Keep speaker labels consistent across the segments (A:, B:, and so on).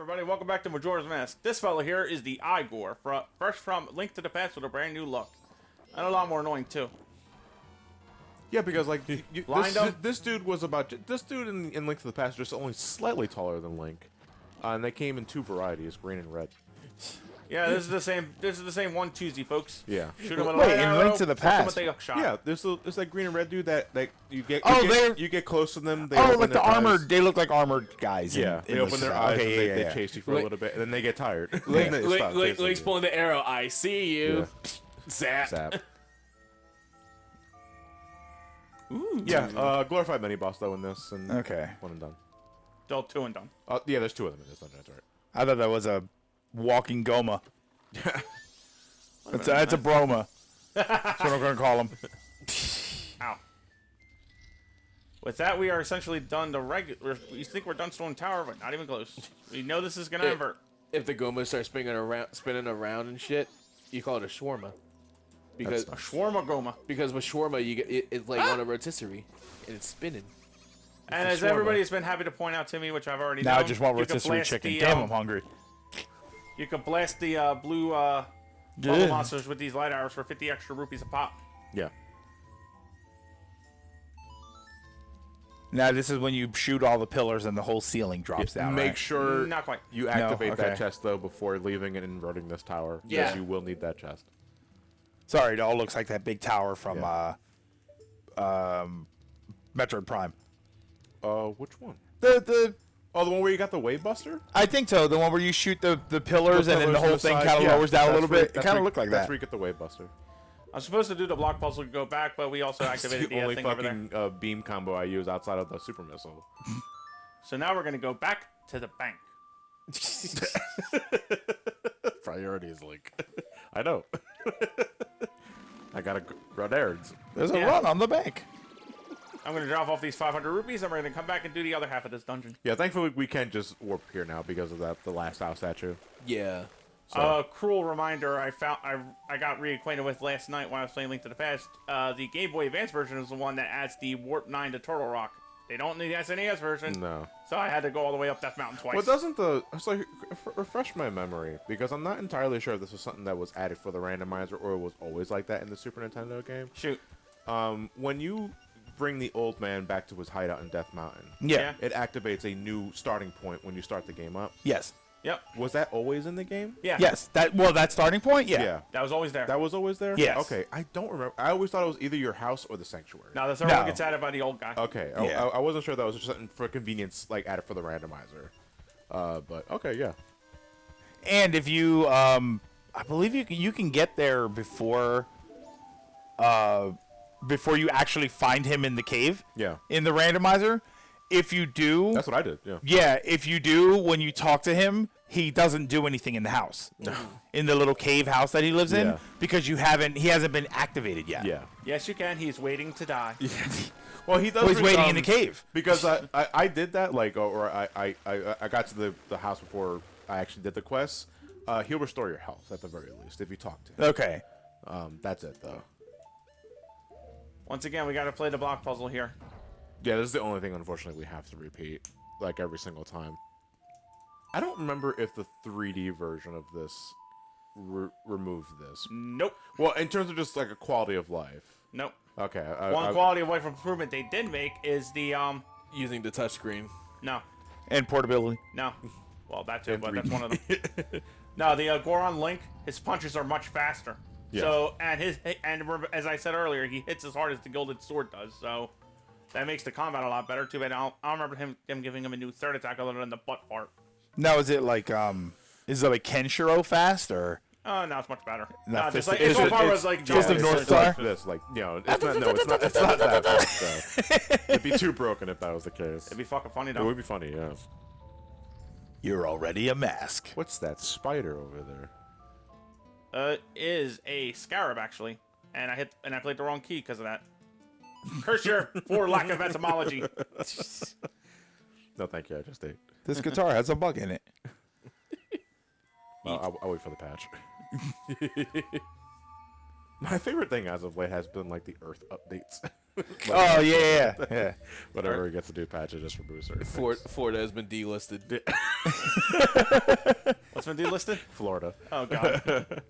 A: Everybody, welcome back to Majora's Mask. This fella here is the Igor, fresh from Link to the Past with a brand new look. And a lot more annoying, too.
B: Yeah, because, like, this dude was this dude in Link to the Past just only slightly taller than Link. And they came in two varieties, green and red.
A: Yeah, this is the same one Tuesday, folks.
B: Yeah.
A: Shoot him with a
C: Wait,
A: light
C: in
A: arrow,
C: Link to the
A: fuck him
C: Past.
A: with a hookshot.
B: Yeah, there's that green and red dude that you get.
C: Oh,
B: you get close to them. They
C: Oh,
B: open
C: like
B: their
C: the armored.
B: eyes.
C: They look like armored guys.
B: Yeah, they open their eyes and they chase you for a
D: Link-
B: little bit, and then they get tired. And
D: Link,
B: they stop chasing
D: Link's
B: you.
D: pulling the arrow. I see you.
B: Yeah.
D: Zap.
B: Zap.
A: Ooh.
B: Yeah, glorified mini boss though in this, and
C: Okay.
B: one and done.
A: Still two and done.
B: Yeah, there's two of them in this dungeon. That's right.
C: I thought that was a walking Goma. That's a Broma. That's what I'm gonna call him.
A: Ow. With that, we are essentially done the regular. You think we're done Stone Tower, but not even close. We know this is gonna invert.
D: If the Goma starts spinning around and shit, you call it a shawarma. Because
A: A shawarma Goma.
D: because with shawarma you get it's like on a rotisserie and it's spinning.
A: And as
D: shawarma.
A: everybody's been happy to point out to me, which I've already
C: Now I
A: known,
C: just want
A: you can
C: rotisserie
A: blast
C: chicken.
A: the,
C: Damn, I'm hungry.
A: You can blast the blue bubble monsters with these light arrows for 50 extra rupees a pop.
B: Yeah.
C: Now this is when you shoot all the pillars and the whole ceiling drops down.
B: Make
C: right?
B: sure
A: Not quite.
B: you activate
C: okay.
B: that chest though before leaving and inverting this tower.
D: Yeah.
B: Because you will need that chest.
C: Sorry, it all looks like that big tower from Metroid Prime.
B: Which one?
C: The
B: Oh, the one where you got the wave buster?
C: I think so. The one where you shoot the pillars and then the whole thing kind of lowers down a little bit. It kind of looked like
B: That's
C: that.
B: where you get the wave buster.
A: I'm supposed to do the block puzzle to go back, but we also
B: That's
A: activated
B: the
A: the
B: only
A: thing over there.
B: fucking beam combo I use outside of the super missile.
A: So now we're gonna go back to the bank.
B: Priorities, Link. I know. I gotta run errands.
C: There's a
A: Yeah.
C: run on the bank.
A: I'm gonna drop off these 500 rupees, and we're gonna come back and do the other half of this dungeon.
B: Yeah, thankfully we can just warp here now because of the last house statue.
D: Yeah.
B: So,
A: Cruel reminder: I got reacquainted with last night when I was playing Link to the Past. The Game Boy Advance version is the one that adds the Warp 9 to Turtle Rock. They don't need the SNES version,
B: no.
A: so I had to go all the way up Death Mountain twice.
B: Well, doesn't so refresh my memory because I'm not entirely sure if this was something that was added for the randomizer or it was always like that in the Super Nintendo game.
A: Shoot.
B: When you bring the old man back to his hideout in Death Mountain,
C: Yeah.
B: it activates a new starting point when you start the game up.
C: Yes.
A: Yep.
B: Was that always in the game?
A: Yeah.
C: Yes. That starting point. Yeah.
A: That was always there.
B: That was always there?
C: Yes.
B: Okay, I don't remember. I always thought it was either your house or the sanctuary.
A: Now the third
C: No.
A: one gets added by the old guy.
B: Okay,
C: Yeah.
B: I wasn't sure that was just something for convenience, like added for the randomizer. But okay, yeah.
C: And if you, I believe you can get there before you actually find him in the cave.
B: Yeah.
C: In the randomizer, if you do,
B: That's what I did, yeah.
C: yeah, if you do, when you talk to him, he doesn't do anything in the house. No. In the little cave house that he lives in,
B: Yeah.
C: because he hasn't been activated yet.
B: Yeah.
A: Yes, you can. He's waiting to die.
B: Well, he does.
C: Well, he's waiting in the cave.
B: Because I did that, like, or I got to the house before I actually did the quest. He'll restore your health at the very least if you talk to him.
C: Okay.
B: That's it though.
A: Once again, we got to play the block puzzle here.
B: Yeah, this is the only thing, unfortunately, we have to repeat, like, every single time. I don't remember if the 3D version of this removed this.
A: Nope.
B: Well, in terms of just, like, a quality of life.
A: Nope.
B: Okay.
A: One quality of life improvement they did make is the
D: Using the touchscreen.
A: no,
C: And portability.
A: no. Well, that too,
B: And
A: but that's one of them. No, the Goron Link, his punches are much faster.
B: Yeah.
A: So and as I said earlier, he hits as hard as the Gilded Sword does. So that makes the combat a lot better too. But I don't remember him giving him a new third attack other than the butt fart.
C: Now, is it like Kenshiro fast or?
A: Oh, now it's much better.
C: No,
A: No,
C: Fist
A: just like
C: of-
A: it's so far was like
C: Fist of
B: it's
C: North
B: just
C: Star?
B: like this, like, you know, it's not that fast. So. It'd be too broken if that was the case.
A: It'd be fucking funny
B: It
A: though.
B: would be funny, yeah.
C: You're already a mask.
B: What's that spider over there?
A: Is a scarab actually, and I played the wrong key because of that. Curse your for lack of etymology.
B: No, thank you. I just ate.
C: This guitar has a bug in it.
B: I'll wait for the patch. My favorite thing as of late has been like the Earth updates.
C: Oh yeah.
B: Whenever it gets to do patches, just remove certain
D: Ford has been delisted.
A: What's been delisted?
B: Florida.
A: Oh god.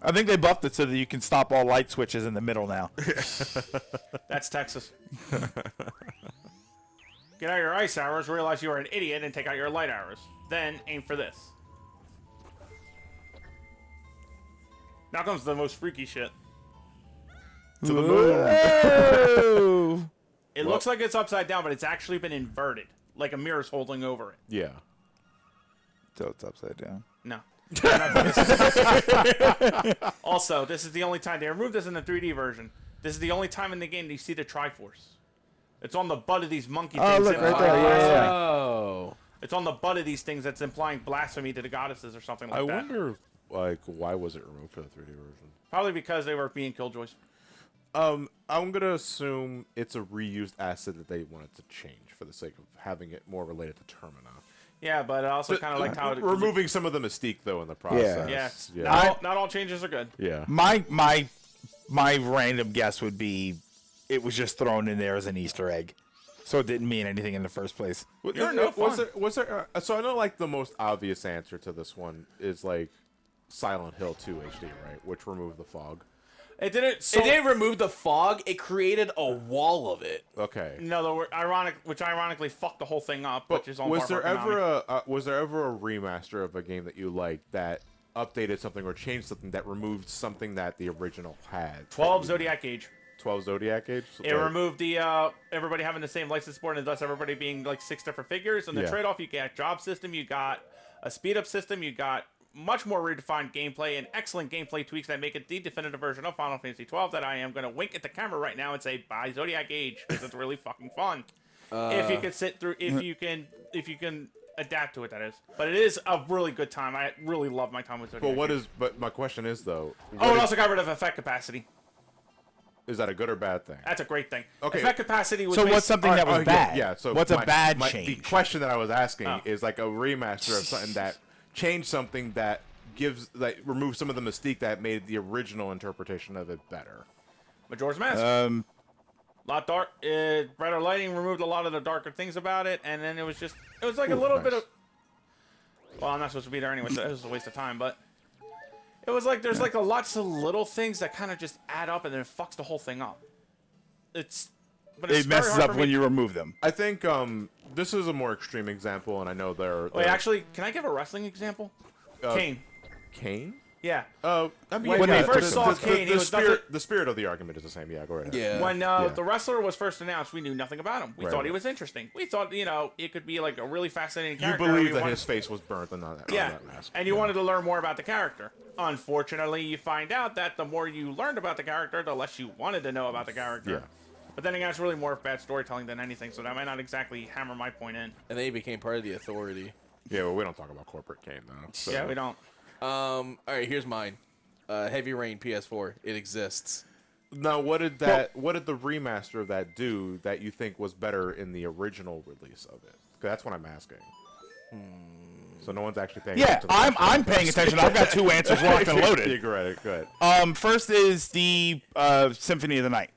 C: I think they buffed it so that you can stop all light switches in the middle now.
A: That's Texas. Get out your ice arrows, realize you are an idiot, and take out your light arrows. Then aim for this. Now comes the most freaky shit.
B: To the moon.
C: Whoa!
A: It looks like it's upside down, but it's actually been inverted. Like a mirror's holding over it.
B: Yeah.
C: So it's upside down.
A: No. Also, this is the only time they removed this in the 3D version. This is the only time in the game that you see the Triforce. It's on the butt of these monkey things.
C: Oh, look right there. Yeah.
D: Oh.
A: It's on the butt of these things that's implying blasphemy to the goddesses or something like
B: I
A: that.
B: wonder, like, why was it removed for the 3D version?
A: Probably because they were being killjoys.
B: I'm gonna assume it's a reused asset that they wanted to change for the sake of having it more related to Termina.
A: Yeah, but I also kind of like how
B: removing some of the mystique though in the process.
A: Yeah. Not all changes are good.
B: Yeah.
C: My random guess would be it was just thrown in there as an Easter egg, so it didn't mean anything in the first place.
A: You're no fun.
B: Was there? So I know like the most obvious answer to this one is like Silent Hill 2 HD, right? Which removed the fog.
A: It didn't.
D: It didn't remove the fog. It created a wall of it.
B: Okay.
A: No, which ironically fucked the whole thing up. Which is on
B: was
A: par
B: there
A: for
B: ever a was there ever a remaster of a game that you liked that updated something or changed something that removed something that the original had?
A: 12 Zodiac Age.
B: 12 Zodiac Age.
A: It removed the everybody having the same license board and thus everybody being like 6 different figures. And the trade-off, you got a job system, you got a speed-up system, you got much more redefined gameplay and excellent gameplay tweaks that make it the definitive version of Final Fantasy XII that I am going to wink at the camera right now and say, buy Zodiac Age, because it's really fucking fun. If you can sit through, if you can adapt to it, that is. But it is a really good time. I really love my time with Zodiac Age.
B: But my question is, though...
A: Oh, it also got rid of effect capacity.
B: Is that a good or bad thing?
A: That's a great thing.
B: Okay.
A: Effect capacity was...
C: So what's something that was bad?
B: Yeah, so
C: what's a bad change?
B: The question that I was asking is like a remaster of something that changed something that removes some of the mystique that made the original interpretation of it better.
A: Majora's Mask. A lot dark. Brighter lighting removed a lot of the darker things about it, and then it was like a little bit of... Well, I'm not supposed to be there anyway, so it was a waste of time, but... It was like there's like lots of little things that kind of just add up, and then it fucks the whole thing up. But
C: it messes up when you remove them.
B: I think this is a more extreme example, and I know there.
A: Wait, actually, can I give a wrestling example? Kane.
B: Kane?
A: Yeah.
B: I mean,
A: when we first saw Kane,
B: the spirit of the argument is the same. Yeah, go right ahead.
D: Yeah.
A: When the wrestler was first announced, we knew nothing about him. We thought he
B: right.
A: was interesting. We thought, it could be like a really fascinating character.
B: You believe that his face was burnt on that mask.
A: And you wanted to learn more about the character. Unfortunately, you find out that the more you learned about the character, the less you wanted to know about the character.
B: Yeah.
A: But then again, it's really more of bad storytelling than anything, so that might not exactly hammer my point in.
D: And then he became part of the Authority.
B: Yeah, well, we don't talk about corporate Kane, though. So.
A: Yeah, we don't.
D: All right, here's mine. Heavy Rain PS4. It exists.
B: Now, what did the remaster of that do that you think was better in the original release of it? 'Cause that's what I'm asking. So no one's actually paying attention.
C: Yeah, I'm paying attention. I've got two answers locked and loaded.
B: Yeah, go ahead.
C: First is the Symphony of the Night.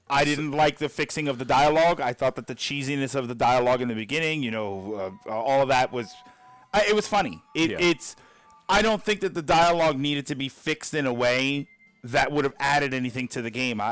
C: I didn't like the fixing of the dialogue. I thought that the cheesiness of the dialogue in the beginning, all of that was... it was funny. It's... I don't think that the dialogue needed to be fixed in a way that would have added anything to the game.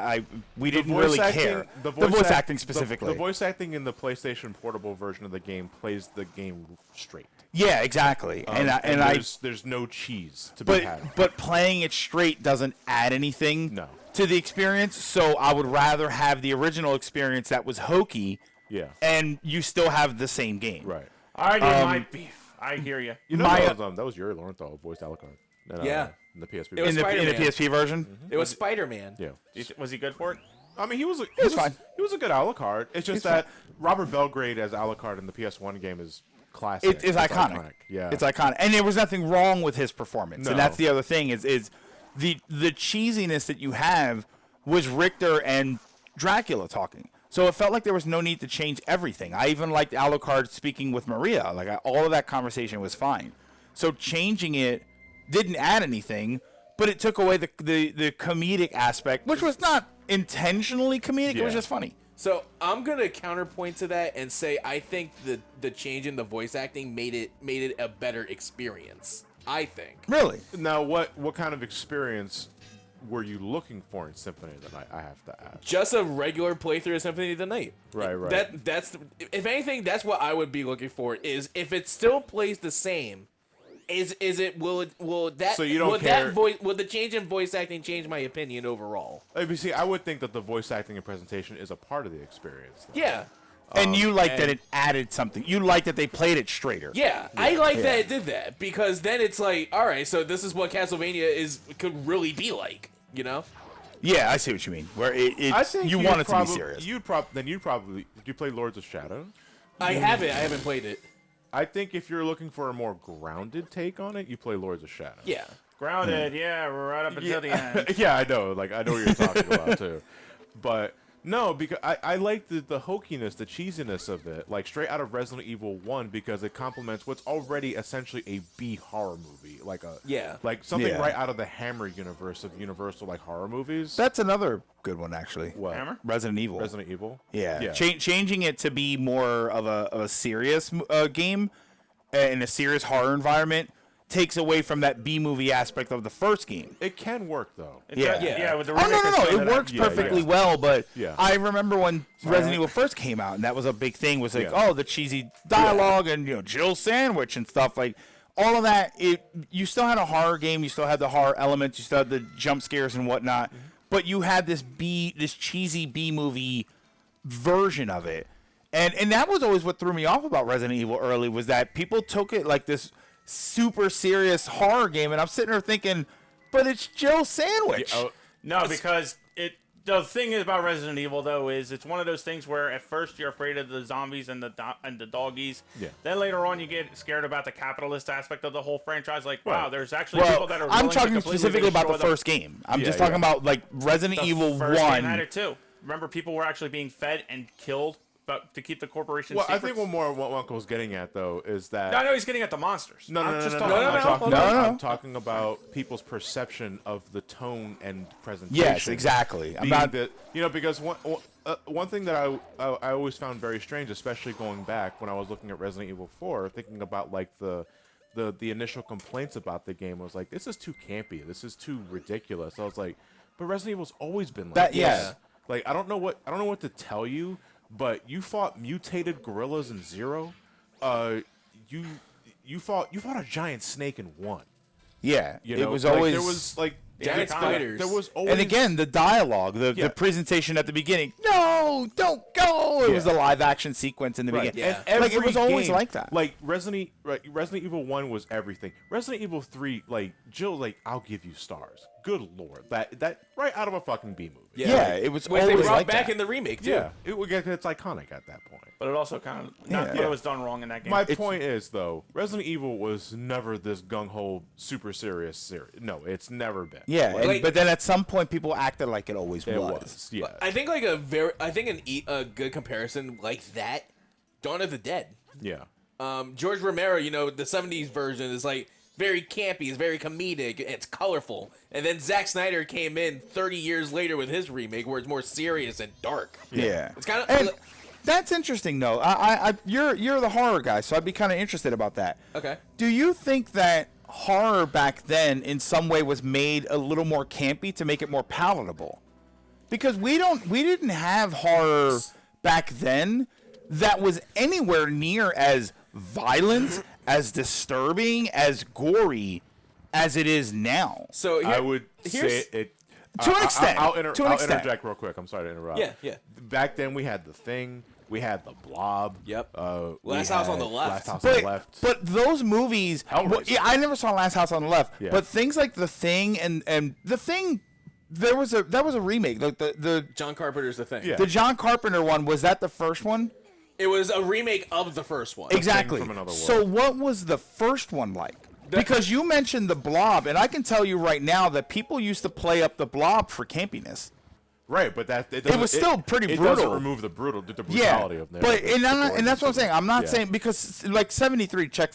C: We didn't really care. The voice acting specifically.
B: The voice acting in the PlayStation Portable version of the game plays the game straight.
C: Yeah, exactly.
B: There's no cheese to be had.
C: But playing it straight doesn't add anything to the experience. So I would rather have the original experience that was hokey.
B: Yeah.
C: And you still have the same game.
B: Right.
A: I need my beef. I hear you.
B: That was Yuri Lowenthal voiced Alucard. In the PSP.
C: In the PSP version.
D: Mm-hmm. It was Spider-Man.
B: Yeah.
A: Was he good for it?
B: I mean, he was
C: fine.
B: He was a good Alucard. It's just that Robert Belgrade as Alucard in the PS1 game is classic.
C: It's iconic.
B: Yeah.
C: It's iconic. And there was nothing wrong with his performance.
B: No.
C: And that's the other thing is the cheesiness that you have was Richter and Dracula talking. So it felt like there was no need to change everything. I even liked Alucard speaking with Maria. All of that conversation was fine. So changing it didn't add anything, but it took away the comedic aspect, which was not intentionally comedic. It was just funny.
D: So I'm gonna counterpoint to that and say I think the change in the voice acting made it a better experience. I think.
C: Really?
B: Now, what kind of experience were you looking for in Symphony of the Night? I have to ask.
D: Just a regular playthrough of Symphony of the Night.
B: Right.
D: That's if anything, that's what I would be looking for. Is if it still plays the same. Will that
B: so you don't care?
D: Will the change in voice acting change my opinion overall?
B: See, I would think that the voice acting and presentation is a part of the experience. Though.
D: Yeah.
C: And you like that it added something. You like that they played it straighter.
D: Yeah, I like that it did that because then it's like, all right, so this is what Castlevania could really be like, you know?
C: Yeah, I see what you mean. Where
B: I think
C: you want it to be serious.
B: You'd probably did you play Lords of Shadow?
D: I haven't played it.
B: I think if you're looking for a more grounded take on it, you play Lords of Shadow.
D: Yeah.
A: Grounded, right up until the end.
B: Yeah, I know. Like, I know what you're talking about, too. But, no, because I like the hokiness, the cheesiness of it, like, straight out of Resident Evil 1, because it complements what's already essentially a B horror movie. Like, something right out of the Hammer universe of Universal, like, horror movies.
C: That's another good one, actually.
B: What?
A: Hammer?
C: Resident Evil.
B: Resident Evil?
C: Yeah. Changing it to be more of a serious game in a serious horror environment takes away from that B movie aspect of the first game.
B: It can work, though.
A: With the
C: No. It works perfectly well, but
B: Yeah.
C: I remember when Resident Evil first came out, and that was a big thing, was like, the cheesy dialogue and, Jill Sandwich and stuff. Like, all of that, you still had a horror game, you still had the horror elements, you still had the jump scares and whatnot, but you had this cheesy B movie version of it. And that was always what threw me off about Resident Evil early, was that people took it like this super serious horror game, and I'm sitting there thinking, but it's Jill Sandwich.
A: No, because the thing is about Resident Evil though is it's one of those things where at first you're afraid of the zombies and the doggies. Yeah. Then later on you get scared about the capitalist aspect of the whole franchise. Like, wow, there's actually people that are.
C: I'm talking specifically about the first game. I'm just talking about like Resident Evil 1.
A: Game had it too. Remember, people were actually being fed and killed. But to keep the corporation secrets.
B: I think what Uncle's getting at, though, is that...
A: No, he's getting at the monsters.
B: No. I'm talking about people's perception of the tone and presentation.
C: Yes, exactly.
B: Because one thing that I always found very strange, especially going back when I was looking at Resident Evil 4, thinking about, like, the initial complaints about the game, was like, this is too campy. This is too ridiculous. I was like, but Resident Evil's always been like this.
C: Yeah.
B: Like, I don't know what to tell you. But you fought mutated gorillas in 0. You fought a giant snake in 1.
C: Yeah,
B: it
C: was always
B: there was like
D: giant spiders.
B: There was always,
C: and again the dialogue, the presentation at the beginning. No, don't go. It was a live action sequence in the beginning.
B: Yeah. And
C: it was always like that.
B: Like Resident Evil 1 was everything. Resident Evil 3, like Jill, like I'll give you stars. Good lord, that right out of a fucking B movie.
C: Yeah, it was
D: which
C: always
D: they brought
C: like
D: back
C: that.
D: in the remake too.
B: Yeah, it's iconic at that point.
A: But it also kind of it was done wrong in that game.
B: My point is though, Resident Evil was never this gung ho, super serious series. No, it's never been.
C: Yeah, but then at some point people acted like it always was.
B: Yeah,
D: I think a good comparison like that, Dawn of the Dead.
B: Yeah.
D: George Romero, the '70s version is like very campy, it's very comedic, it's colorful. And then Zack Snyder came in 30 years later with his remake where it's more serious and dark.
C: Yeah.
D: It's kind of
C: that's interesting though. You're the horror guy, so I'd be kind of interested about that.
D: Okay.
C: Do you think that horror back then in some way was made a little more campy to make it more palatable? Because we didn't have horror back then that was anywhere near as violent, as disturbing, as gory as it is now.
D: So
B: I would say it
C: to an extent.
B: I'll interject real quick. I'm sorry to interrupt.
D: Yeah.
B: Back then we had The Thing, we had The Blob.
D: Yep. Last House on the Left.
B: Last House on the Left.
C: But those movies, I never saw Last House on the Left.
B: Yeah.
C: But things like The Thing and The Thing, that was a remake. Like the
D: John Carpenter's The Thing.
B: Yeah.
C: The John Carpenter one, was that the first one?
D: It was a remake of the first one.
C: Exactly.
B: From Another World.
C: So what was the first one like? Because you mentioned The Blob, and I can tell you right now that people used to play up The Blob for campiness.
B: Right, but
C: it was still pretty brutal.
B: It doesn't remove the brutality of it.
C: But and that's what I'm saying. I'm not saying because like 73 I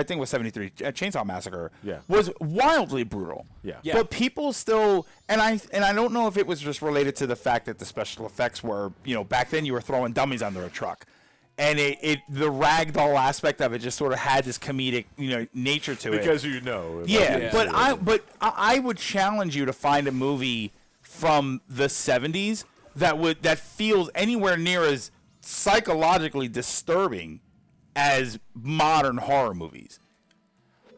C: think it was 73 Chainsaw Massacre was wildly brutal.
B: Yeah.
C: But people still and I don't know if it was just related to the fact that the special effects were, back then you were throwing dummies under a truck. And the ragdoll aspect of it just sort of had this comedic, nature to it.
B: Because
C: but I would challenge you to find a movie from the 70s that feels anywhere near as psychologically disturbing as modern horror movies.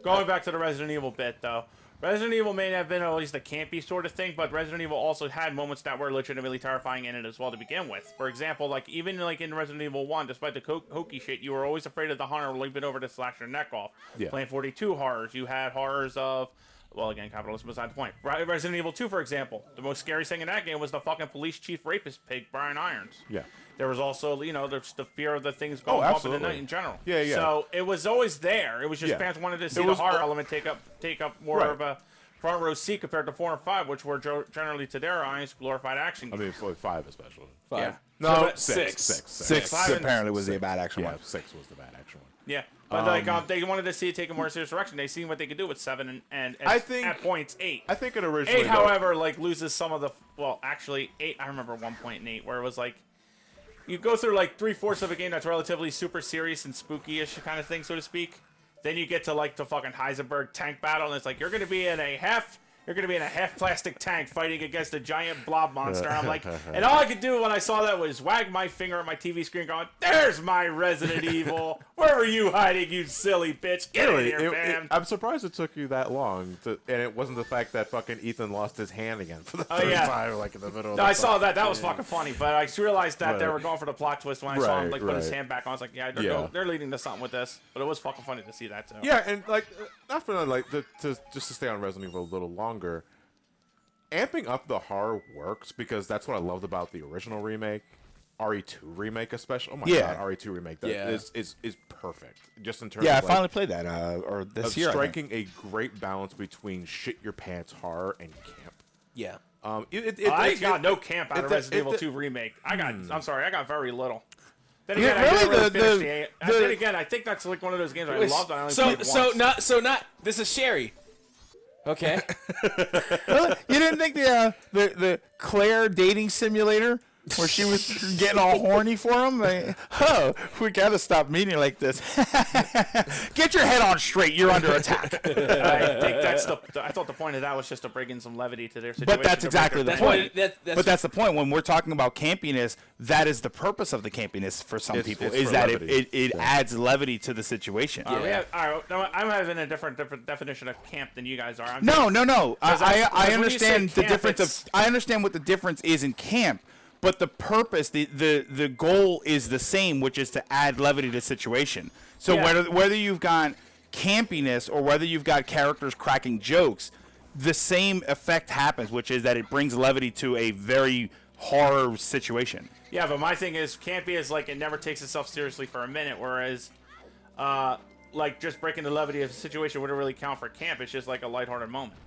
A: Going back to the Resident Evil bit, though. Resident Evil may have been at least a campy sort of thing, but Resident Evil also had moments that were legitimately terrifying in it as well to begin with. For example, even in Resident Evil 1, despite the hokey shit, you were always afraid of the hunter leaping over to slash your neck off.
B: Yeah.
A: Plan 42 horrors. You had horrors of... Well, again, capitalism beside the point. Resident Evil 2, for example. The most scary thing in that game was the fucking police chief rapist pig, Brian Irons.
B: Yeah.
A: There was also, there's the fear of the things going up in the night in general.
B: Yeah.
A: So it was always there. It was just fans wanted to see the horror element take up more of a front row seat compared to 4 and 5, which were generally, to their eyes, glorified action games.
B: I mean, 5 especially.
D: 5.
A: Yeah.
B: No,
A: So,
B: 6.
C: 6 apparently was the bad action one.
B: 6 was the bad action one.
A: Yeah. But they wanted to see it take a more serious direction. They seen what they could do with 7 and
B: I think,
A: at points 8.
B: I think it originally
A: 8, however, loses some of the... Well, actually, 8, I remember one point in 8 where it was you go through 3/4 of a game that's relatively super serious and spooky-ish kind of thing, so to speak. Then you get to the fucking Heisenberg tank battle, and it's you're gonna be in a half plastic tank fighting against a giant blob monster. I'm and all I could do when I saw that was wag my finger at my TV screen going, "There's my Resident Evil. Where were you hiding, you silly bitch? Get in here, fam."
B: I'm surprised it took you that long, and it wasn't the fact that fucking Ethan lost his hand again for the third time, in the middle of
A: I saw that. That was fucking funny, but I realized that they were going for the plot twist when I saw him put his hand back on. I was like, yeah, they're leading to something with this. But it was fucking funny to see that too.
B: Yeah, and not for just to stay on Resident Evil a little longer, amping up the horror works because that's what I loved about the original remake, RE2 remake especially. Oh my god, RE2 remake is perfect just in terms.
C: Yeah,
B: of
C: I finally played that or this year.
B: Striking a great balance between shit your pants horror and camp.
D: Yeah.
A: I got no camp out of Resident Evil 2 remake. I'm sorry, I got very little. Then again, I didn't really finish then again, I think that's one of those games I loved. I only played once.
D: This is Sherry. Okay.
C: Really? You didn't think the Claire dating simulator where she was getting all horny for him? We gotta stop meeting like this. Get your head on straight. You're under attack.
A: I think I thought the point of that was just to bring in some levity to their situation.
C: But that's exactly the point.
D: But
C: that's the point. When we're talking about campiness, that is the purpose of the campiness for some people. Is that it adds levity to the situation.
A: I'm having a different definition of camp than you guys are.
C: No. I understand the difference I understand what the difference is in camp. But the purpose, the goal is the same, which is to add levity to the situation. So whether you've got campiness or whether you've got characters cracking jokes, the same effect happens, which is that it brings levity to a very horror situation.
A: Yeah, but my thing is, campy is it never takes itself seriously for a minute, whereas just breaking the levity of a situation wouldn't really count for camp. It's just a lighthearted moment.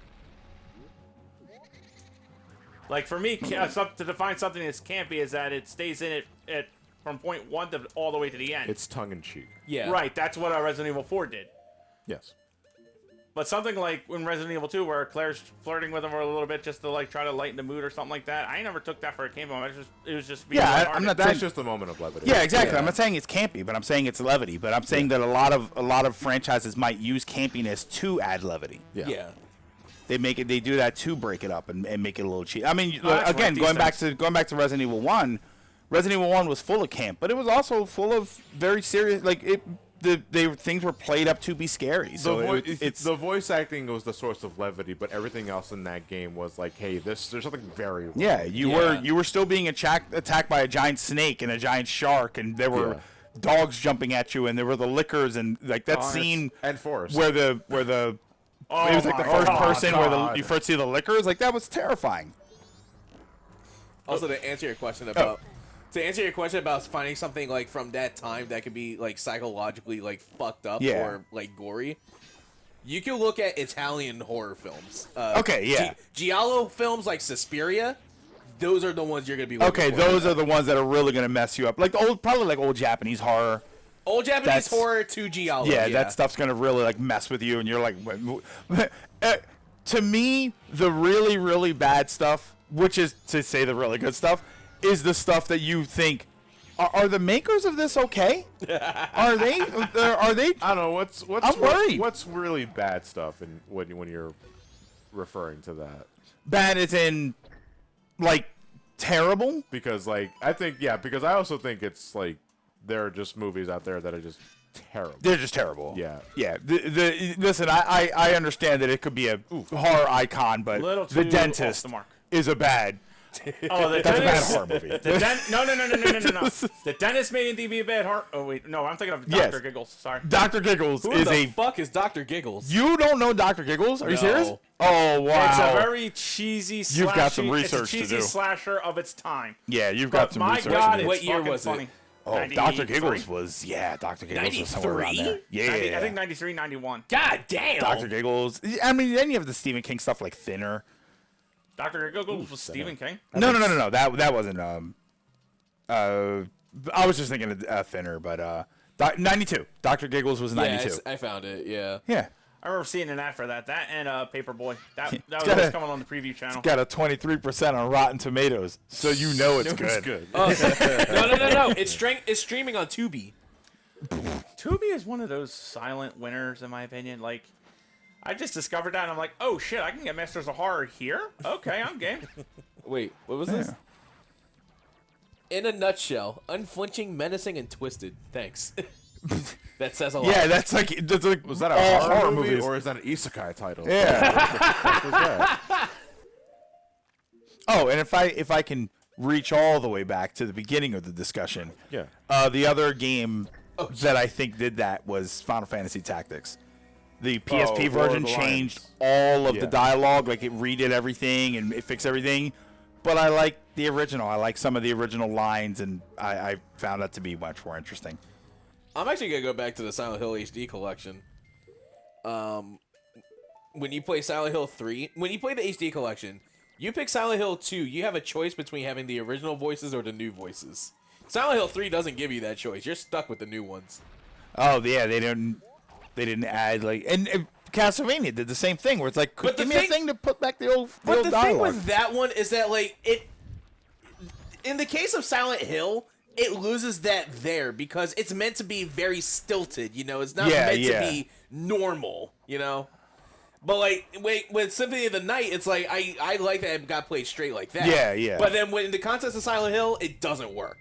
A: For me, to define something as campy is that it stays in it from point 1 to all the way to the end.
B: It's tongue-in-cheek.
D: Yeah.
A: Right, that's what Resident Evil 4 did.
B: Yes.
A: But something like in Resident Evil 2 where Claire's flirting with him for a little bit just to try to lighten the mood or something like that, I never took that for a camp moment. It was just being
C: I'm not
B: That's just a moment of levity.
C: Yeah, exactly. Yeah. I'm not saying it's campy, but I'm saying it's levity. But I'm saying that a lot of franchises might use campiness to add levity.
D: Yeah.
C: They do that to break it up and make it a little cheap. I mean, again, going back to Resident Evil 1, Resident Evil 1 was full of camp, but it was also full of very serious things were played up to be scary. So
B: the voice acting was the source of levity, but everything else in that game was hey, there's something very wrong.
C: Yeah, you were still being attacked by a giant snake and a giant shark, and there were dogs jumping at you, and there were the lickers, and that scene
B: and Forrest
C: where the it was the first person where you first see the liquors. That was terrifying.
D: Also, to answer your question about finding something from that time that could be psychologically fucked up or gory, you can look at Italian horror films.
C: Okay, yeah.
D: Giallo films like Suspiria, those are the ones you're gonna be looking
C: Okay,
D: for.
C: those are the ones that are really gonna mess you up. Like probably like old Japanese horror.
D: Old Japanese horror 2G Giallo.
C: Yeah, that stuff's gonna really like mess with you, and you're like, to me, the really, really bad stuff, which is to say the really good stuff, is the stuff that you think, are the makers of this okay? Are they? Are they?
B: I don't know
C: I'm worried.
B: What's really bad stuff, and when you're referring to that?
C: Bad as in, like, terrible?
B: Because like because I also think it's like there are just movies out there that are just terrible.
C: They're just terrible.
B: Yeah.
C: Yeah. Listen, I understand that it could be a horror icon, but
A: Little
C: The
A: too
C: Dentist
A: off the mark.
C: is a bad.
A: Oh,
C: That's a bad horror movie.
A: No. The dentist made it be a bad horror. Oh wait, no, I'm thinking of Dr.
C: Yes.
A: Giggles. Sorry.
C: Dr. Giggles
D: Who
C: is
D: the
C: a.
D: fuck is Dr. Giggles?
C: You don't know Dr. Giggles? Are you
D: No.
C: serious? Oh wow!
A: It's a very cheesy.
C: You've got some
A: slashy-
C: research
A: it's a
C: to
A: cheesy
C: do.
A: slasher of its time.
C: Yeah, you've got
A: But
C: some
A: my
C: research.
A: God,
C: to do.
D: What
A: it's
D: year
A: fucking
D: was it?
A: funny.
C: Oh,
A: 93?
C: Dr. Giggles was Dr. Giggles was somewhere around
D: 93?
C: there. Yeah,
A: 90, I think 93, 91.
D: God damn.
C: Dr. Giggles. I mean, then you have the Stephen King stuff like Thinner.
A: Dr. Giggles was Stephen King.
C: No. That wasn't. I was just thinking of Thinner, but 92. Dr. Giggles was 92.
D: Yeah, I found it. Yeah.
C: Yeah.
A: I remember seeing an ad for that. That and Paperboy. That was
C: got
A: always
C: a-
A: coming on the preview channel.
C: Got a 23% on Rotten Tomatoes, so you know it's good.
B: It's good.
D: No. It's streaming on Tubi.
A: Tubi is one of those silent winners, in my opinion. Like, I just discovered that, and I'm like, oh shit, I can get Masters of Horror here? Okay, I'm game.
D: Wait, what was this? In a nutshell, unflinching, menacing, and twisted. Thanks. That says a lot.
C: Yeah, that's like
B: Was that a
C: all
B: horror movie
C: movies.
B: or is that an isekai title?
C: Yeah.
B: What the fuck was that?
C: Oh, and if I can reach all the way back to the beginning of the discussion,
B: Yeah.
C: the other game that I think did that was Final Fantasy Tactics. The PSP
B: War of
C: version
B: the
C: changed
B: Lions.
C: all of
B: Yeah.
C: the dialogue, like it redid everything and it fixed everything. But I like the original. I like some of the original lines, and I found that to be much more interesting.
D: I'm actually gonna go back to the Silent Hill HD collection. When you play Silent Hill 3, when you play the HD collection, you pick Silent Hill 2, you have a choice between having the original voices or the new voices. Silent Hill 3 doesn't give you that choice. You're stuck with the new ones.
C: Oh yeah, they didn't add like and Castlevania did the same thing where it's like,
D: But the
C: give me a
D: thing-
C: thing to put back the old
D: But the thing
C: dialogue.
D: with that one is that, like, in the case of Silent Hill, it loses that there because it's meant to be very stilted, you know? It's not meant to be normal, you know? But, like, with Symphony of the Night, it's like, I like that it got played straight like that.
C: Yeah, yeah.
D: But then when in the context of Silent Hill, it doesn't work.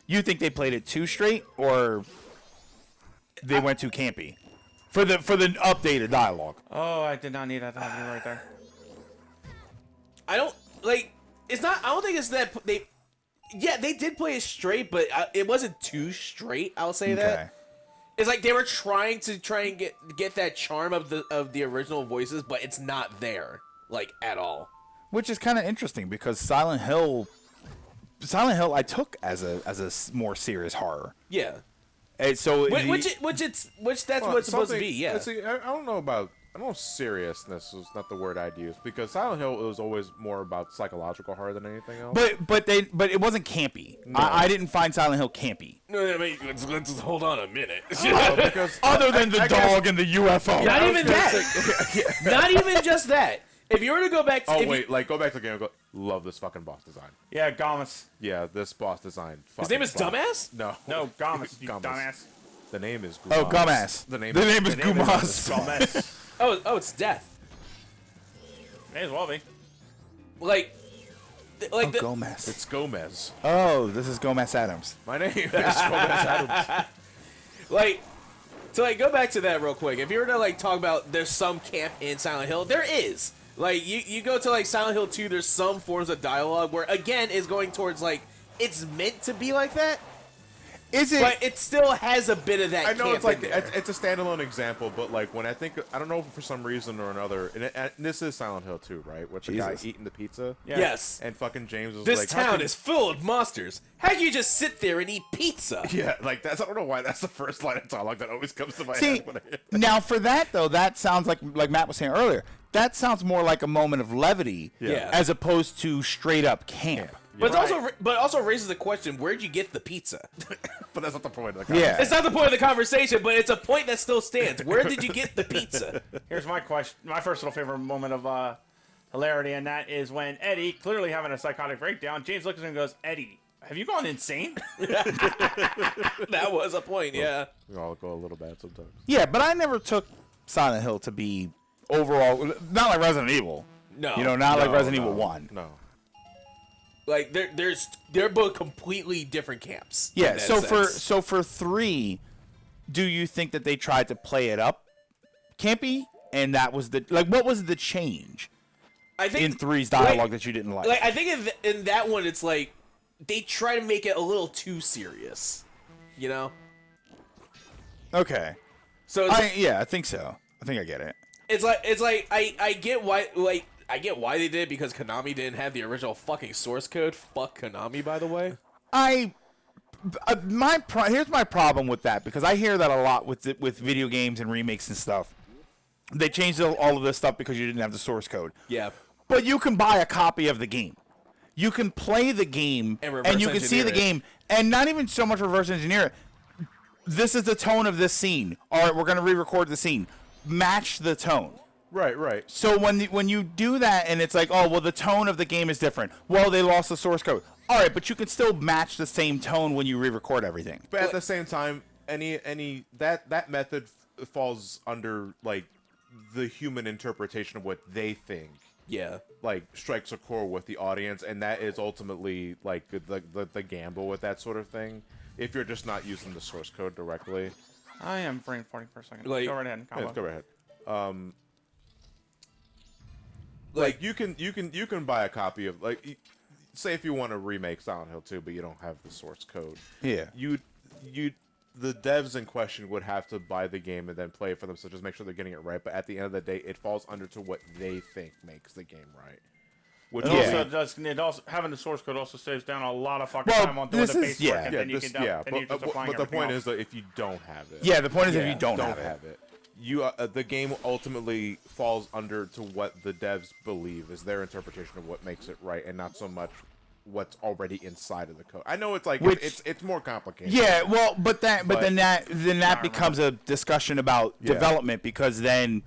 C: You think they played it too straight, or they went too campy for the updated dialogue?
A: Oh, I did not need that to happen right there.
D: I don't, like, it's not, I don't think it's that, they did play it straight, but it wasn't too straight, I'll say that. It's like they were trying and get that charm of the original voices, but it's not there, like, at all.
C: Which is kind of interesting because Silent Hill I took as a more serious horror.
D: Yeah.
C: And so
D: Which that's what it's supposed to be, yeah.
B: See, I don't know seriousness was not the word I'd use because Silent Hill was always more about psychological horror than anything else.
C: but it wasn't campy.
B: No.
C: I didn't find Silent Hill campy.
D: No, I mean, let's hold on a minute.
B: Because
C: Other than the
B: I guess-
C: dog and the UFO.
D: Not even that. Not even just that. If you were to go back to...
B: go back to the game and go, love this fucking boss design.
A: Yeah, Gomus.
B: Yeah, this boss design.
D: His name is Dumbass?
B: No.
A: No, Gomus, you
B: Gummas.
A: dumbass.
B: The name is Gumas.
C: Oh, Gummass.
B: The name
C: is Gumas.
A: Gomus.
D: Oh, it's Death.
A: May as well be.
D: Like
C: Gomez.
B: It's Gomez.
C: Oh, this is Gomez Adams.
B: My name is Gomez Adams.
D: Go back to that real quick. If you were to, like, talk about there's some camp in Silent Hill, there is. Like, you go to, like, Silent Hill 2, there's some forms of dialogue where, again, is going towards, like, it's meant to be like that.
C: Is it?
D: But it still has a bit of that.
B: I know
D: camp
B: it's like
D: in there.
B: it's a standalone example, but like when I think I don't know for some reason or another, and this is Silent Hill 2, right? With the guy
C: Jesus.
B: eating the pizza.
A: Yeah.
D: Yes.
B: And fucking James was
D: This
B: like, how
D: town
B: can-
D: is full of monsters. How can you just sit there and eat pizza?
B: Yeah, like that's I don't know why that's the first line of dialogue that always comes to my
C: See,
B: head when I hear.
C: now for that though, that sounds like Matt was saying earlier. that sounds more like a moment of levity,
D: Yeah.
C: as opposed to straight up camp.
D: But it also raises the question: where'd you get the pizza?
B: But that's not the point of the conversation.
C: Yeah.
D: It's not the point of the conversation, but it's a point that still stands. Where did you get the pizza?
A: Here's my question. My first little favorite moment of hilarity, and that is when Eddie, clearly having a psychotic breakdown, James looks at him and goes, "Eddie, have you gone insane?"
D: That was a point, yeah.
B: We all go a little bad sometimes.
C: Yeah, but I never took Silent Hill to be overall not like Resident Evil.
D: No.
C: Not like Resident Evil 1.
B: No.
D: Like they're both completely different camps.
C: Yeah,
D: in that
C: so
D: sense.
C: for 3, do you think that they tried to play it up campy, and that was what was the change
D: I think
C: in 3's dialogue that you didn't like?
D: I think in that one it's like they try to make it a little too serious, you know?
C: Okay.
D: So it's
C: I think so. I think I get it.
D: it's like I get why they did it because Konami didn't have the original fucking source code. Fuck Konami, by the way.
C: Here's my problem with that, because I hear that a lot with video games and remakes and stuff. They changed all of this stuff because you didn't have the source code.
D: Yeah.
C: But you can buy a copy of the game. You can play the game,
D: And
C: you can see the
D: reverse-engineer it.
C: game, and not even so much reverse engineer it. This is the tone of this scene. All right, we're going to re-record the scene. Match the tone.
B: Right.
C: So when you do that and it's like, oh, well, the tone of the game is different. Well, they lost the source code. All right, but you can still match the same tone when you re-record everything.
B: But at the same time, that method falls under like the human interpretation of what they think.
D: Yeah.
B: Like strikes a chord with the audience, and that is ultimately like the gamble with that sort of thing. If you're just not using the source code directly.
A: I am brain farting for a second.
D: Like-
A: Go right ahead.
B: Yeah, let's go right ahead.
D: Like
B: you can buy a copy of say if you want to remake Silent Hill 2, but you don't have the source code.
C: Yeah.
B: The devs in question would have to buy the game and then play it for themselves, just make sure they're getting it right. But at the end of the day, it falls under to what they think makes the game right. Which
A: And
B: is-
A: also, it also having the source code also saves down a lot of fucking time on doing the base work, and then you can
B: but the point is that if you don't have it,
C: Yeah, the point is if
D: Yeah.
C: you don't
B: don't
C: have it.
B: you the game ultimately falls under to what the devs believe is their interpretation of what makes it right, and not so much what's already inside of the code. I know it's like it's more complicated.
C: Yeah, well, but then that becomes a discussion about
B: Yeah.
C: development, because then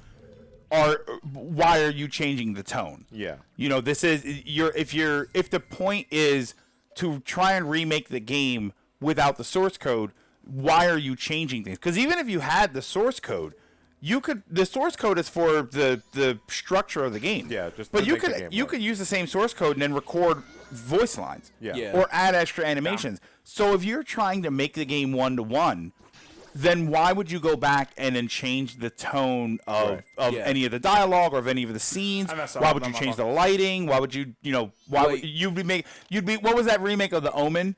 C: why are you changing the tone?
B: Yeah.
C: This is if the point is to try and remake the game without the source code, why are you changing things? Because even if you had the source code, the source code is for the structure of the game.
B: Yeah, just
C: but
B: to
C: you
B: make the
C: could
B: game
C: you
B: work.
C: could use the same source code and then record voice lines.
B: Yeah.
C: Or add extra animations. So if you're trying to make the game 1-to-1, then why would you go back and then change the tone of
D: Yeah.
C: any of the dialogue or of any of the scenes?
A: I messed up.
C: Why would you change the lighting? Why would you why would what was that remake of The Omen?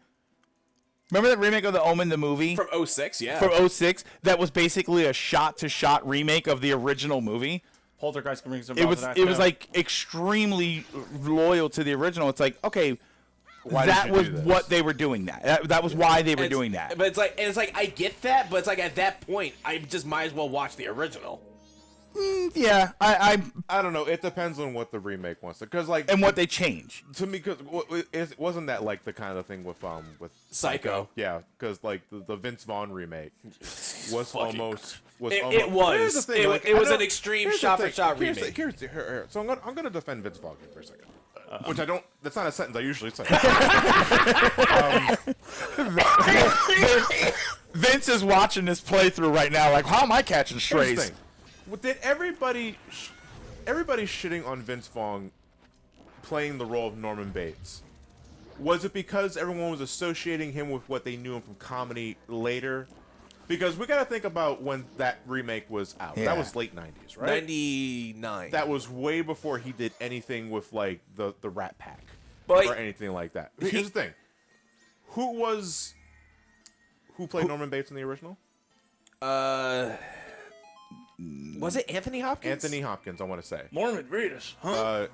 C: Remember that remake of The Omen, the movie?
D: from 06, yeah.
C: From 06, that was basically a shot-to-shot remake of the original movie.
A: Poltergeist can bring some.
C: It was
A: bells to
C: it
A: that,
C: was
A: too.
C: like extremely loyal to the original. It's like, okay,
B: Why did
C: that
B: you
C: was
B: do this?
C: what they were doing. That was why they were
D: It's-
C: doing that.
D: But it's like I get that, but it's like at that point I just might as well watch the original.
C: Yeah, I
B: I don't know. It depends on what the remake wants, because like
C: and what they change.
B: to me, because it wasn't that like the kind of thing with
D: Psycho.
B: Yeah, because like the Vince Vaughn remake was
D: Fucking
B: almost
D: It was.
B: Here's the thing,
D: It was an extreme
B: here's the
D: shot-for-shot
B: thing.
D: remake.
B: Here. So I'm gonna defend Vince Vaughn here for a second. Which I don't. That's not a sentence I usually say.
C: Vince is watching this playthrough right now. Like, how am I catching
B: Here's the
C: strays?
B: thing. Did everybody shitting on Vince Vaughn playing the role of Norman Bates? Was it because everyone was associating him with what they knew him from comedy later? Because we gotta think about when that remake was out.
C: Yeah.
B: That was late 90s, right?
D: 99.
B: That was way before he did anything with like the Rat Pack
D: But-
B: or anything like that. Here's the thing: who played Norman Bates in the original?
D: Was it Anthony Hopkins?
B: Anthony Hopkins, I want to say.
A: Norman Reedus, huh?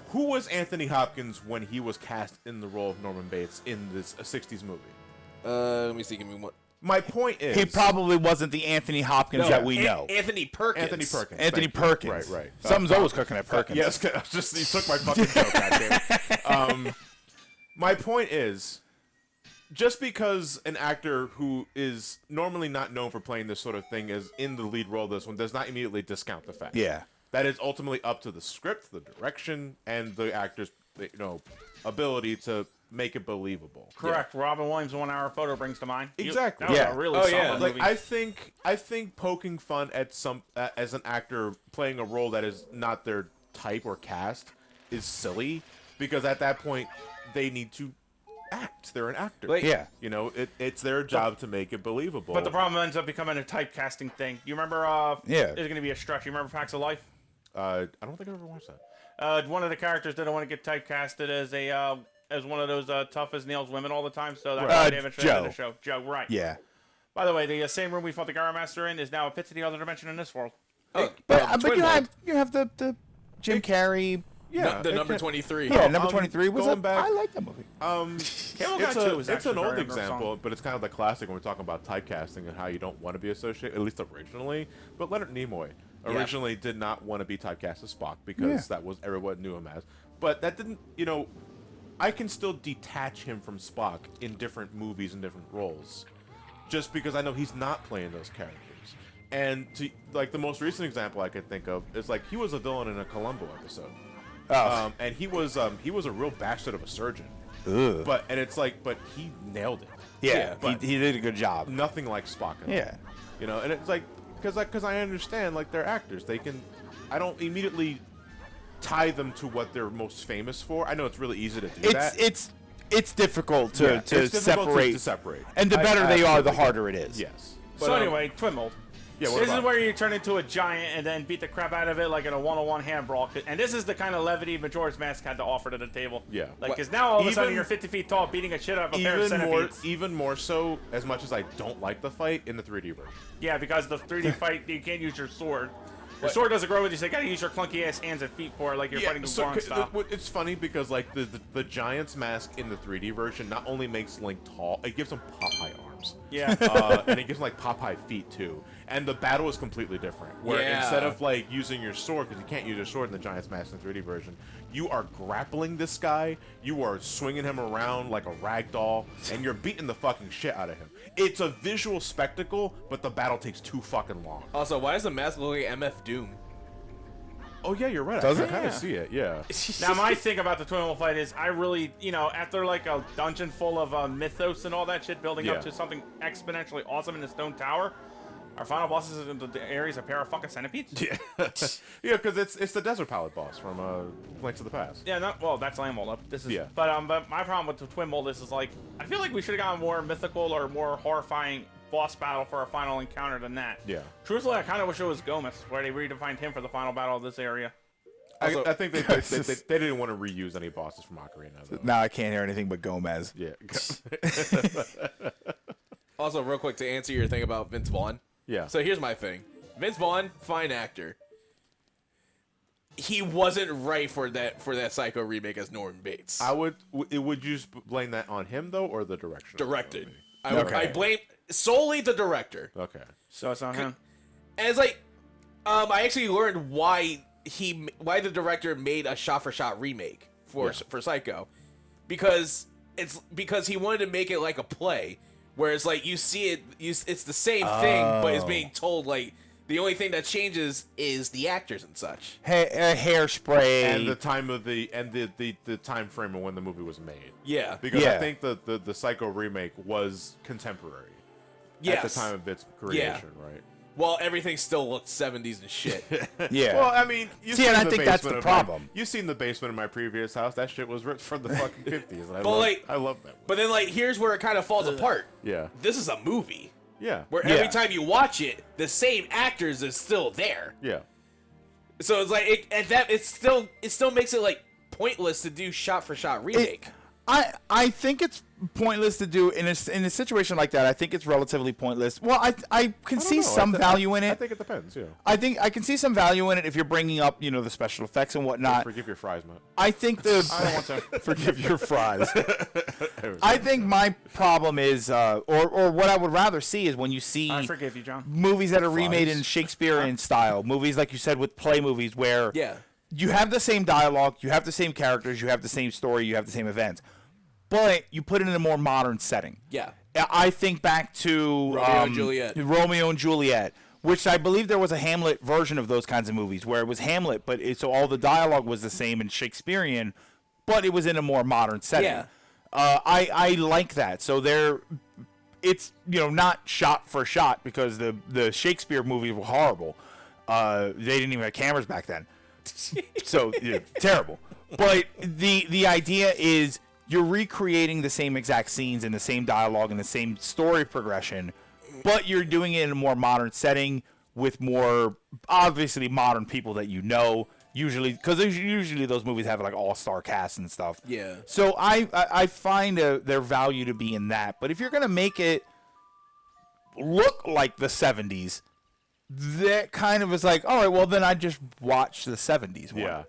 B: Who was Anthony Hopkins when he was cast in the role of Norman Bates in this 60s movie?
D: Let me see. Give me one.
B: My point is,
C: he probably wasn't the Anthony Hopkins that we know.
D: Anthony Perkins.
C: Anthony Perkins.
B: Right.
C: Something's always cooking at Perkins.
B: Yes, just you took my fucking joke, goddammit. My point is, just because an actor who is normally not known for playing this sort of thing is in the lead role of this one does not immediately discount the fact.
C: Yeah.
B: That is ultimately up to the script, the direction, and the actor's ability to make it believable.
A: Correct. Yeah. Robin Williams' 1 Hour Photo brings to mind.
B: Exactly.
A: That was a really solid movie.
B: I think poking fun at as an actor playing a role that is not their type or cast is silly, because at that point they need to act. They're an actor. It's their job to make it believable.
A: But the problem ends up becoming a typecasting thing. You remember? There's going to be a stretch. You remember Facts of Life?
B: I don't think I've ever watched
A: that. One of the characters didn't want to get typecasted as one of those tough as nails women all the time, so that's why they eventually ended the show. Joe, right?
C: Yeah.
A: By the way, the same room we fought the Gyro Master in is now a pit to the other dimension in this world.
C: But you have the Jim Carrey.
D: Yeah, the number 23.
C: Yeah, number 23 was
B: going back.
C: I like that movie.
B: It's an old example, but it's kind of the classic when we're talking about typecasting and how you don't want to be associated, at least originally. But Leonard Nimoy originally did not want to be typecast as Spock because that was everyone knew him as. But that didn't, I can still detach him from Spock in different movies and different roles, just because I know he's not playing those characters. And the most recent example I could think of is he was a villain in a Columbo episode. And he was a real bastard of a surgeon.
C: Ugh.
B: But he nailed it.
C: Yeah, he did a good job.
B: Nothing like Spock. And it's because I understand they're actors. I don't immediately tie them to what they're most famous for. I know it's really easy to do that.
C: It's difficult to
B: separate.
C: And the better they are, the harder it is.
B: Yes.
A: So anyway, Twin Mold.
B: Yeah,
A: this is where you turn into a giant and then beat the crap out of it like in a one-on-one hand brawl. And this is the kind of levity Majora's Mask had to offer to the table.
B: Yeah.
A: Because now all of a sudden you're 50 feet tall beating a shit out of a pair of centipedes.
B: Even more so, as much as I don't like the fight, in the 3D version.
A: Yeah, because the 3D fight, you can't use your sword. Your sword doesn't grow with you, so you gotta use your clunky-ass hands and feet for it like you're fighting the Goron style.
B: It's funny because the Giant's mask in the 3D version not only makes Link tall, it gives him Popeye arms.
A: Yeah.
B: And it gives him Popeye feet too. And the battle is completely different. Where instead of using your sword, because you can't use your sword in the Giant's mask in the 3D version, you are grappling this guy, you are swinging him around like a rag doll, and you're beating the fucking shit out of him. It's a visual spectacle, but the battle takes too fucking long.
D: Also, why does the mask look like MF Doom?
B: Oh yeah, you're right.
C: Does
B: I
C: it?
B: kind of see it. Yeah.
A: Now my thing about the Twin Mold fight is I really, after a dungeon full of mythos and all that shit building up to something exponentially awesome in the Stone Tower, our final bosses in the area is a pair of fucking centipedes.
B: Yeah. Yeah, because it's the Desert Palette boss from Link to the Past.
A: Yeah, that's Land Mold up. This is.
B: Yeah.
A: But my problem with the Twin Mold is I feel like we should have gotten more mythical or more horrifying boss battle for our final encounter than that.
B: Yeah.
A: Truthfully, I kind of wish it was Gomez, where they redefined him for the final battle of this area.
B: Also, I think they didn't want to reuse any bosses from Ocarina, though.
C: Now I can't hear anything but Gomez.
B: Yeah.
D: Also, real quick, to answer your thing about Vince Vaughn.
B: Yeah.
D: So here's my thing. Vince Vaughn, fine actor. He wasn't right for that Psycho remake as Norman Bates.
B: Would you blame that on him though, or the direction?
D: Directed. I blame solely the director.
B: Okay.
A: So it's on him.
D: And it's I actually learned why the director made a shot-for-shot remake for Psycho, because he wanted to make it like a play, where it's you see it, it's the same thing, but it's being told the only thing that changes is the actors and such.
C: Hairspray
B: and the time of the time frame of when the movie was made.
D: Yeah.
B: Because I think the Psycho remake was contemporary.
D: Yes.
B: At the time of its creation, right?
D: Well, everything still looked 70s and shit.
C: Yeah.
B: Well, I mean,
C: I think that's the problem.
B: You've seen the basement of my previous house. That shit was ripped from the fucking 50s. And I love that one.
D: But then, here's where it kind of falls apart.
B: Yeah.
D: This is a movie.
B: Yeah.
D: Where every time you watch it, the same actors is still there.
B: Yeah.
D: So it's it still makes it pointless to do shot for shot remake.
C: I think it's pointless to do in a situation like that. I think it's relatively pointless. Well, I can see some value in it.
B: I think it depends. Yeah.
C: I think I can see some value in it if you're bringing up, the special effects and whatnot.
B: Forgive your fries, Matt.
C: I think
A: I don't want to.
C: forgive your fries. I think my problem is, or what I would rather see is when you see
A: I forgive you, John.
C: movies that are remade in Shakespearean style, movies like you said with play movies where you have the same dialogue, you have the same characters, you have the same story, you have the same events, but you put it in a more modern setting.
D: Yeah.
C: I think back to Romeo and Juliet, which I believe there was a Hamlet version of those kinds of movies where it was Hamlet, but so all the dialogue was the same in Shakespearean, but it was in a more modern setting.
D: Yeah.
C: I like that. So it's not shot for shot because the Shakespeare movies were horrible. They didn't even have cameras back then, so terrible. But the idea is you're recreating the same exact scenes and the same dialogue and the same story progression, but you're doing it in a more modern setting with more obviously modern people that usually because usually those movies have like all-star casts and stuff.
D: Yeah.
C: So I find their value to be in that. But if you're gonna make it look like the 70s, that kind of is like, all right, well then I just watch the 70s one.
B: Yeah.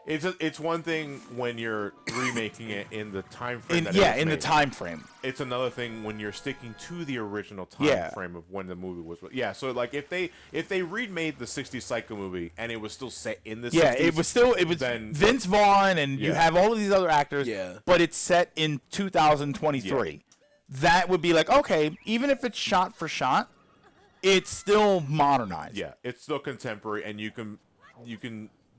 B: It's one thing when you're remaking it in the time frame.
C: The time frame.
B: It's another thing when you're sticking to the original time frame of when the movie was. Yeah, so like if they remade the '60s Psycho movie and it was still set in the 60s,
C: it was then Vince Vaughn and you have all of these other actors, but it's set in 2023. Yeah. That would be like, okay, even if it's shot for shot, it's still modernized.
B: Yeah, it's still contemporary, and you can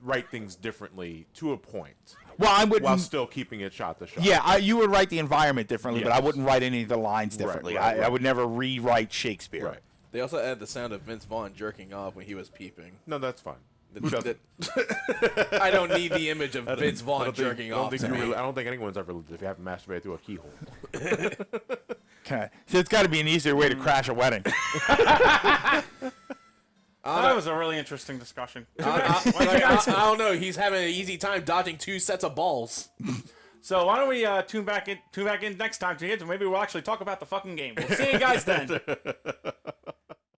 B: write things differently to a point.
C: Well, I wouldn't,
B: while still keeping it shot to shot.
C: Yeah, you would write the environment differently, but I wouldn't write any of the lines differently. Right. I would never rewrite Shakespeare.
B: Right.
D: They also added the sound of Vince Vaughn jerking off when he was peeping.
B: No, that's fine.
D: I don't need the image of Vince Vaughn jerking off.
B: I don't think anyone's ever lived if you haven't masturbated through a keyhole.
C: Okay, so it's got to be an easier way to crash a wedding.
A: That was a really interesting discussion.
D: I don't know. He's having an easy time dodging 2 sets of balls.
A: So why don't we tune back in next time, kids, and maybe we'll actually talk about the fucking game. We'll see you guys then.